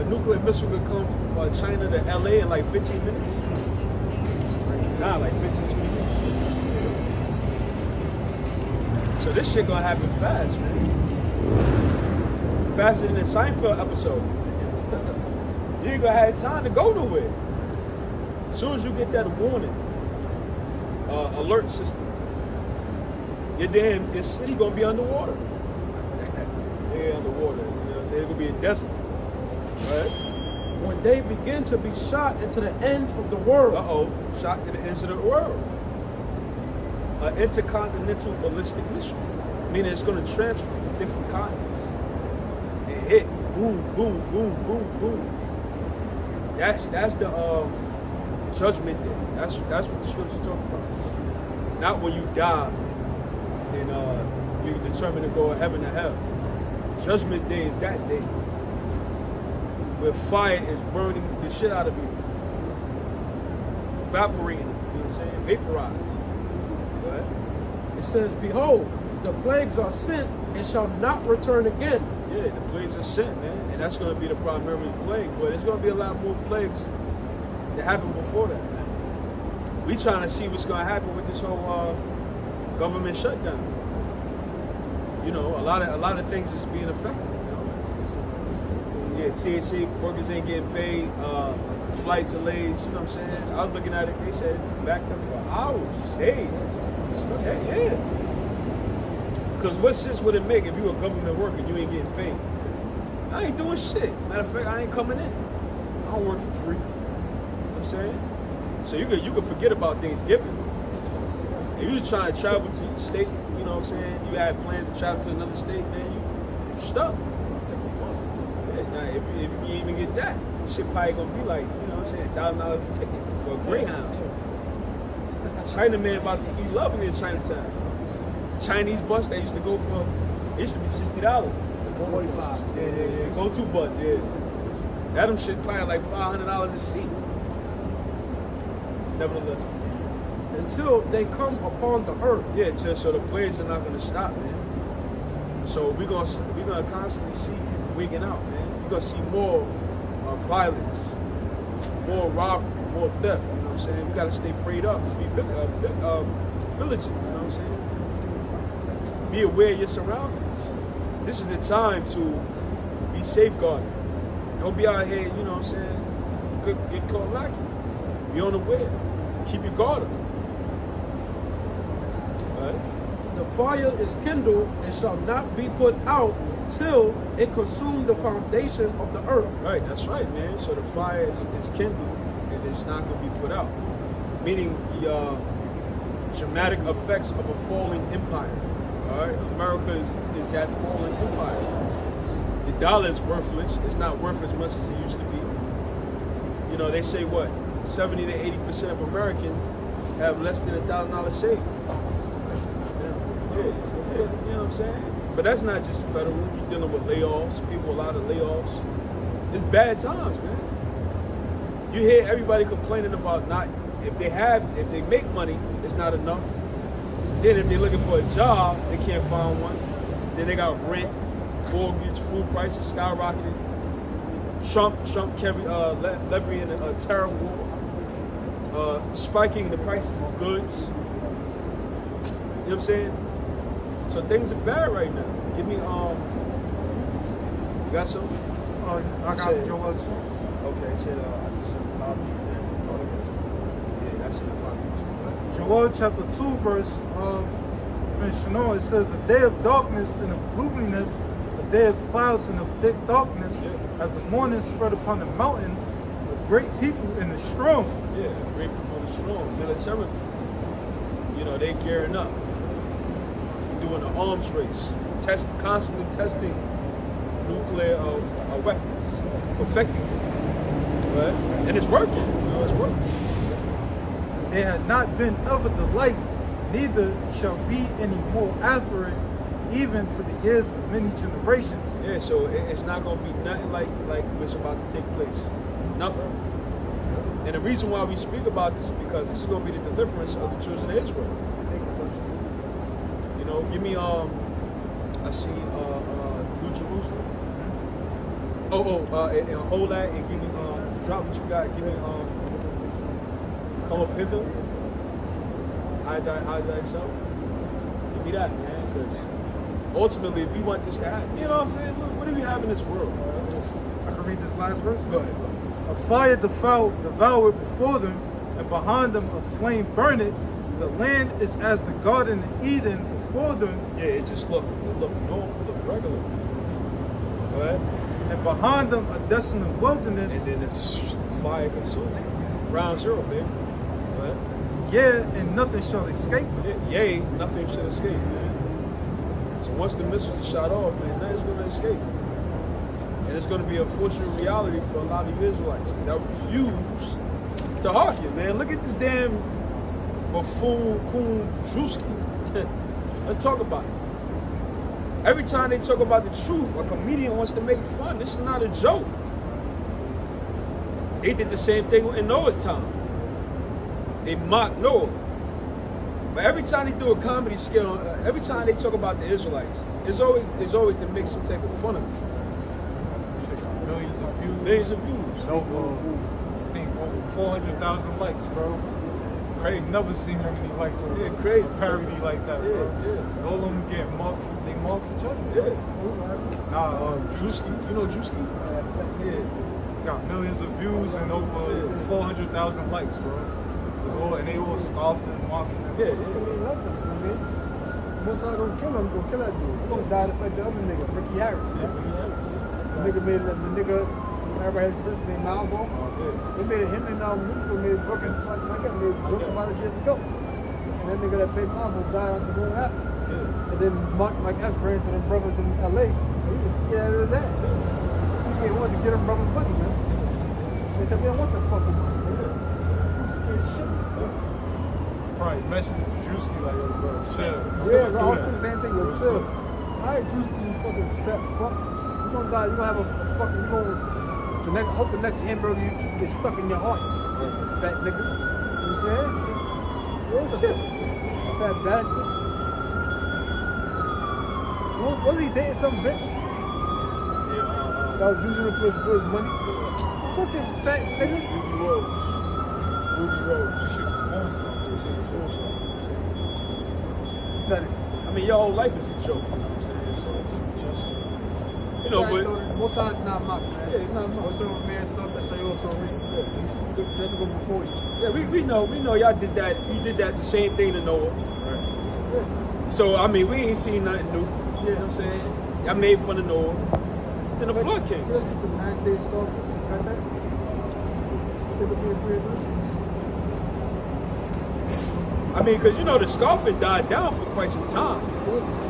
nuclear missile could come from China to LA in like 15 minutes. Nah, like 15 minutes. So this shit gonna happen fast, man. Faster than the Seinfeld episode. You ain't gonna have time to go nowhere. As soon as you get that warning, alert system, your city gonna be underwater. Yeah, underwater. You know what I'm saying? It's gonna be a desert. Right? When they begin to be shot into the ends of the world. Shot to the ends of the world. An intercontinental ballistic missile, meaning it's going to transfer from different continents and hit, boom, boom, boom, boom, boom. That's the judgment day. That's what the scripture talk about. Not when you die and you're determined to go heaven to hell. Judgment day is that day where fire is burning the shit out of you, evaporating, you know what I'm saying, vaporized. It says, behold, the plagues are sent and shall not return again. Yeah, the plagues are sent, man. And that's going to be the primary plague. But there's going to be a lot more plagues that happened before that, man. we trying to see what's gonna happen with this whole government shutdown. You know, a lot of things is being affected. You know? Yeah, THC workers ain't getting paid. Flight delays. You know what I'm saying? I was looking at it. They said backed up for hours, days. Yeah. Because what sense would it make if you a government worker and you ain't getting paid? I ain't doing shit. Matter of fact, I ain't coming in. I don't work for free. You know what I'm saying? So you could forget about Thanksgiving. If you was trying to travel to your state, you know what I'm saying? You had plans to travel to another state, man, you stuck. Take a bus or something. Yeah, now if you can even get that, shit probably gonna be like, you know what I'm saying, $1,000 ticket for a Greyhound. Chinaman about to eat loving in Chinatown. Chinese bus that used to go for, it used to be $60. $45. Yeah. Go-to bus, yeah. That them shit probably like $500 a seat. Nevertheless, continue. Until they come upon the earth. Yeah, so the plagues are not gonna stop, man. So we're gonna constantly see people waking out, man. We're gonna see more violence, more robbery, more theft. You know what I'm saying? We gotta stay prayed up to be vigilant. You know what I'm saying? Be aware of your surroundings. This is the time to be safeguarded. Don't be out here, you know what I'm saying? Get caught lacking. Be unaware. Keep your guard up. Right? The fire is kindled and shall not be put out till it consume the foundation of the earth. Right, that's right, man. So the fire is kindled and it's not going to be put out. Meaning the dramatic effects of a falling empire. All right, America is that falling empire. The dollar is worthless. It's not worth as much as it used to be. You know, they say what? 70 to 80% of Americans have less than $1,000 saved. Yeah, you know what I'm saying? But that's not just federal. You're dealing with layoffs, people, a lot of layoffs. It's bad times, man. You hear everybody complaining about if they make money, it's not enough. Then if they're looking for a job, they can't find one. Then they got rent, mortgage, food prices skyrocketing. Trump levying a tariff war, spiking the prices of goods. You know what I'm saying? So things are bad right now. Give me you got some? I got Joel 2. Okay, said I said some family. Yeah, that's in the pocket too. Joel chapter 2, verse finishing on, it says, a day of darkness and of gloominess, a day of clouds and of thick darkness, as the morning spread upon the mountains, a great people and the strong. Yeah, great people and the strong, militarily. You know, they gearing up. Doing an arms race, constantly testing nuclear weapons, perfecting them. Right? And it's working. You know, it's working. They had not been ever the like, neither shall be any more after it, even to the years of many generations. Yeah, so it's not going to be nothing like what's about to take place. Nothing. And the reason why we speak about this is because this is going to be the deliverance of the children of Israel. You know, give me I see New Jerusalem. And hold that and give me drop what you got. Give me come up hither. Hide thyself. Give me that, man, because ultimately if we want this to happen, you know what I'm saying? Look, what do we have in this world? I can read this last verse. Go ahead. A fire devoured before them, and behind them a flame burneth. The land is as the garden of Eden before them. Yeah, it just look normal, look regular. All right? And behind them a desolate wilderness. And then it's fire consuming. Ground zero, baby. All right? Yeah, and nothing shall escape them. Yea, nothing should escape, man. So once the missiles are shot off, man, nothing's going to escape. And it's going to be a fortunate reality for a lot of Israelites that refuse to hearken, man. Look at this damn buffoon, coon, Drewski. Let's talk about it. Every time they talk about the truth, a comedian wants to make fun. This is not a joke. They did the same thing in Noah's time. They mocked Noah. But every time they do a comedy skit, every time they talk about the Israelites, it's always to make some type of fun of them. Millions of views. Millions of views. I think over 400,000 likes, bro. Crazy. Never seen that many likes on crazy. parody like that, bro. All of them get marked for each other. Nah, Drewski, you know Drewski? got millions of views and over 400,000 likes, bro. And they all scoffing and mocking him. Most I gonna kill him, gonna kill that dude. He's gonna die just like the other nigga, Ricky Harris. The nigga made the nigga from everybody has a person named Malvo. They made it him and musical made a joke. I got made a joke about it years ago. And that nigga that played Malvo died on the road after. And then Mike Epps ran to them brothers in LA. He was scared of his ass. He didn't want to get them brothers money, man. They said, we don't want your fucking money. I'm scared shitless, man. Probably messaging Drewski like, yo, bro, chill. Yeah, bro, I was the same thing, yo, chill. Alright, Drewski, you fucking fat fuck. You gonna die, you gonna have a fucking, hope the next hamburger you eat gets stuck in your heart. Fat nigga. You know what I'm saying? Yeah, shit. Fat bastard. Was he dating some bitch? That was using him for his money? Fucking fat nigga. Ruby Rose. She's a monster. I mean, your whole life is a joke, you know what I'm saying? So, just, you know, but... Most times it's not mock, man. Yeah, it's not mock. Most of a man stuff that say also read. Just go before you. Yeah, we know y'all did that. You did that the same thing to Noah. Right. Yeah. So, I mean, we ain't seen nothing new. You know what I'm saying? Y'all made fun of Noah. Then the flood came. You look at the 9 days scoffers, right there. I mean, because, you know, the scoffing died down for quite some time.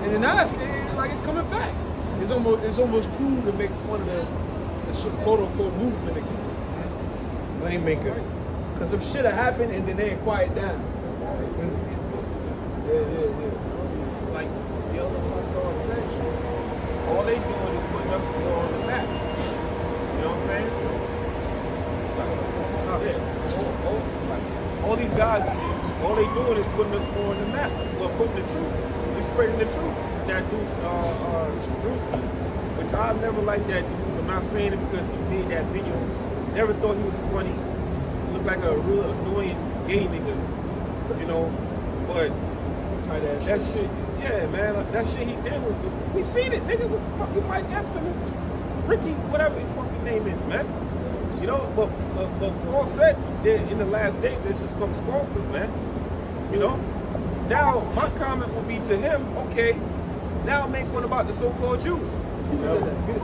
And then now it's like it's coming back. It's almost cool to make fun of the quote-unquote movement again. Moneymaker. Because some shit happened and then they quiet down. It's like the other one said, all they doing is putting us more on the map. You know what I'm saying? It's like all these guys, all they doing is putting us more on the map. Well, putting the truth. They're spreading the truth. That dude, Drewski, which I never liked that dude. I'm not saying it because he made that video. Never thought he was funny. He looked like a real annoying gay nigga, you know. But that shit, yeah, man, that shit he did was, we seen it, nigga, with fucking Mike Epps and his Ricky, whatever his fucking name is, man. You know, but Paul said that in the last days, this just come scoffers, man. You know? Now, my comment would be to him, okay, now make one about the so-called Jews. Peter said that. Peter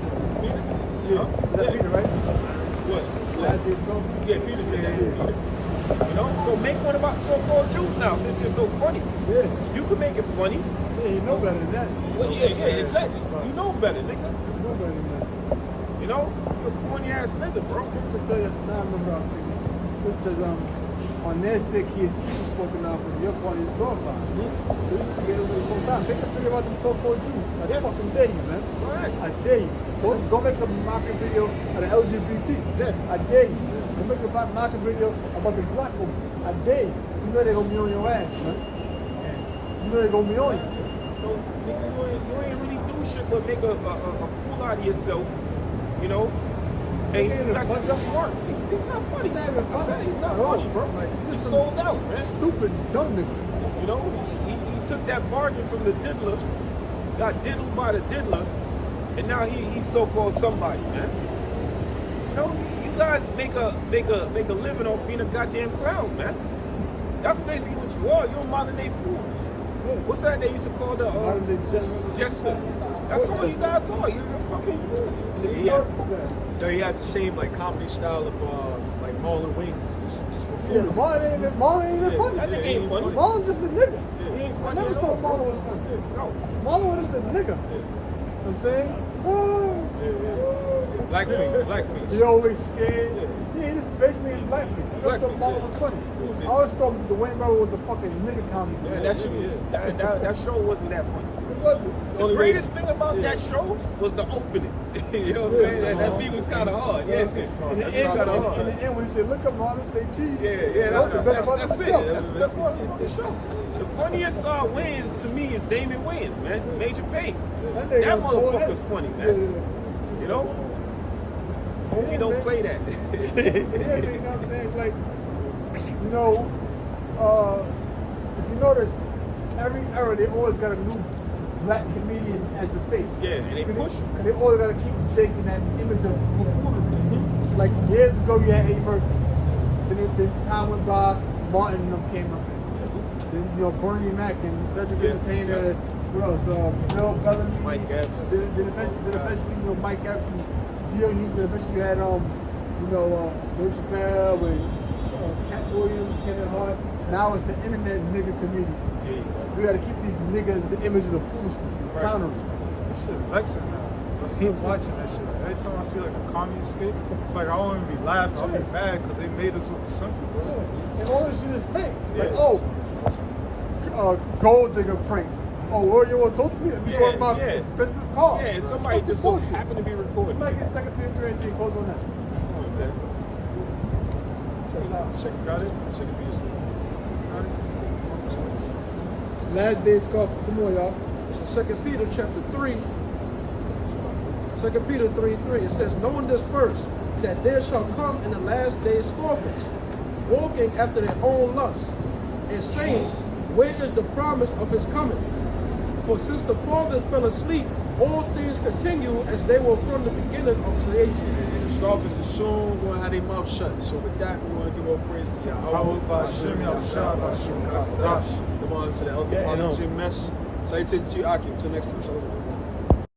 said that. Yeah. Is that Peter, right? What? Yeah, Peter said that. Peter. You know? So make one about so-called Jews now, since you're so funny. Yeah. You can make it funny. Yeah, you know better than that. Well, yeah, exactly. You know better, nigga. You know better than that. You know? You're a corny ass nigga, bro. To tell you, now I remember I was thinking. It says, on their sick, he is spoken of, and your party is glorified. So you should get over the whole time. Make a video about them so-called Jews. I fucking dare you, man. Right. I dare you. Go make a mocking video of the LGBT. Yeah. I dare you. Go make a mocking video about the black woman. I dare you. You know they're gonna be on your ass, man. You know they're gonna be on you. So, nigga, you ain't really do shit but make a fool out of yourself, you know? And that's just smart. He's not funny. He's not even funny. I said he's not At all, funny, bro. Like, he's sold out, man. Stupid, dumb nigga. You know, he took that bargain from the diddler, got diddled by the diddler, and now he's so-called somebody, man. You know, you guys make a living off being a goddamn clown, man. That's basically what you are. You're a modern day fool. What's that they used to call the jester? That's all you guys are. You're fucking fools. So he has the same like comedy style of like Marlon Wayne, just before. Yeah, Marlon ain't even funny. That nigga ain't funny. Marlon just a nigga. He ain't I funny never at thought all. Marlon was funny. No. Marlon was just a nigga. You know what I'm saying? Blackface. He always scared. Yeah, he just basically a blackface. I never thought Marlon was funny. I always thought the Wayne Brother was a fucking nigga comedy. Yeah, that shit was, that show wasn't that funny. It wasn't. The greatest thing about that show was the opening. You know what I'm saying? That beat was kind of hard. Yeah, In the end, when he said, look up Marlon, say cheese. Yeah, That was the best part of that's the it. show. That's the best part of the show. The funniest Wayans to me is Damon Wayans, man. Major Payne. That That nigga motherfucker's funny, man. Yeah. You know? Homie don't play that. Yeah, you know what I'm saying? It's like, you know, if you notice, every era they always got a new black comedian as the face. Yeah, and they push. Because they always got to keep Jake in that image of buffoonery. Like years ago, you had Eddie Murphy. Then time went by, Martin and them came up. Then Bernie Mac and Cedric Entertainer. What else? Bill Bellamy. Mike Epps. Then eventually, Mike Epps and D.O. Hughes. Then eventually you had Dave Chappelle and Cat Williams, Kevin Hart. Now it's the internet nigga comedian. We gotta keep these niggas the images of foolishness and countering. This shit vexing now. I hate watching that shit. Every time I see like a comedy skit, it's like I don't even be laughing. I'll be mad because they made us look simple. Yeah. And all this shit is fake. Like, gold digger prank. Oh, well, you want to talk to me? You want my expensive car. Yeah, and somebody just so happened to be recording. Somebody get take a picture and close on that. Okay. Got it? Last day's call. Come on, y'all. This is 2 Peter chapter 3. 2 Peter 3:3. It says, knowing this first, that there shall come in the last days scoffers, walking after their own lusts, and saying, where is the promise of his coming? For since the fathers fell asleep, all things continue as they were from the beginning of creation. And the scoffers are soon going to have their mouth shut. So with that, we want to give all praise to Yahweh. Come on to the healthy part of GMS. Salutations to you, Akim. Until next time.